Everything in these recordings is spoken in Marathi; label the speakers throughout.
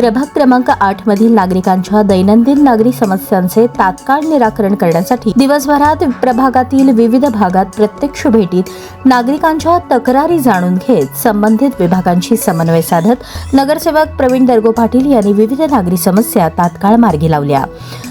Speaker 1: प्रभाग क्रमांक 8 मधील नागरिकांच्या दैनंदिन नागरी समस्यांचे तात्काळ निराकरण करण्यासाठी दिवसभरात प्रभागातील विविध भागात प्रत्यक्ष भेटीत नागरिकांच्या तक्रारी जाणून घेत संबंधित विभागांशी समन्वय साधत नगरसेवक प्रवीण दर्गो पाटील यांनी विविध नागरी समस्या तात्काळ मार्गी लावल्या।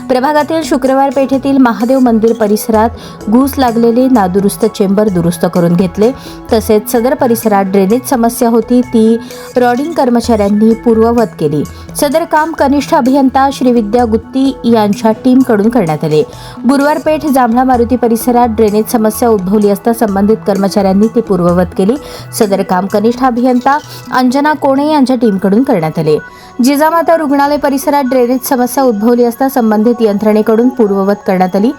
Speaker 1: प्रभागातील शुक्रवार पेठेतील महादेव मंदिर परिसरात घुस लागलेले नादुरुस्त चेंबर दुरुस्त करून घेतले। तसेच सदर परिसरात ड्रेनेज समस्या होती ती रॉडिंग कर्मचाऱ्यांनी पूर्ववत केली। सदर काम कनिष्ठ अभियंता श्रीविद्या गुत्ती यांच्या टीमकडून करण्यात आले। गुरुवार पेठ जांभळा मारुती परिसरात ड्रेनेज समस्या उद्भवली असता संबंधित कर्मचाऱ्यांनी ती पूर्ववत केली। सदर काम कनिष्ठ अभियंता अंजना कोणे यांच्या टीमकडून करण्यात आले। जिजामाता रुग्णालय परिसरात ड्रेनेज समस्या उद्भवली असता संबंधित यंत्रणेकडून पूर्ववत करण्यात आली।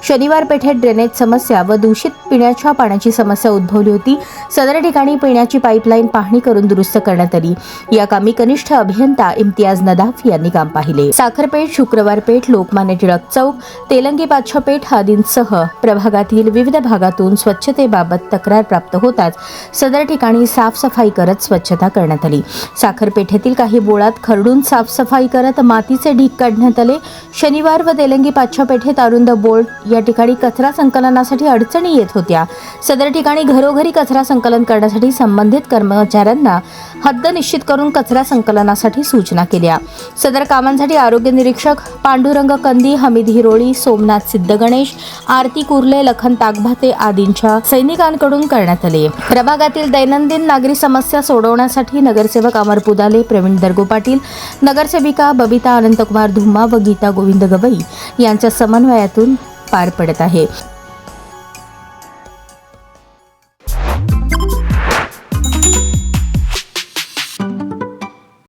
Speaker 1: शनिवार पेठेत ड्रेनेज समस्या व दूषित पिण्याच्या पाण्याची समस्या उद्भवली होती। सदर ठिकाणी पिण्याची पाईपलाईन पाहणी करून दुरुस्त करण्यात आली। या कामी कनिष्ठ अभियंता इम्तियाज नदाफ यांनी काम पाहिले। साखरपेठ, शुक्रवार पेठ, लोकमान्य टिळक चौक, तेलंगी बादशाह पेठ आदींसह प्रभागातील विविध भागातून स्वच्छतेबाबत तक्रार प्राप्त होताच सदर ठिकाणी साफसफाई करत स्वच्छता करण्यात आली। साखरपेठेतील काही बोळात खरडून साफसफाई करत मातीचे ढीग काढण्यात आले। शनिवार व तेलंगी बादशाह पेठेत अरुंद बोर्ड या ठिकाणी कचरा संकलनासाठी अडचणी येत होत्या। सदर ठिकाणी घरोघरी कचरा संकलन करण्यासाठी संबंधित कर्मचाऱ्यांना हद्द निश्चित करून कचरा संकलनासाठी सूचना केल्या। सदर कामांसाठी आरोग्य निरीक्षक पांडुरंग कंदी, हमीद हिरोळी, सोमनाथ सिद्धगणेश, आरती कुर्ले, लखन ताकभाते आदींच्या सैनिकांकडून करण्यात आले। प्रभागातील दैनंदिन नागरी समस्या सोडवण्यासाठी नगरसेवक अमर पुदाले, प्रवीण दर्गो पाटील, नगरसेविका बबिता अनंतकुमार धुम्मा व गीता गोविंद गवई यांच्या समन्वयातून पार पडत आहे।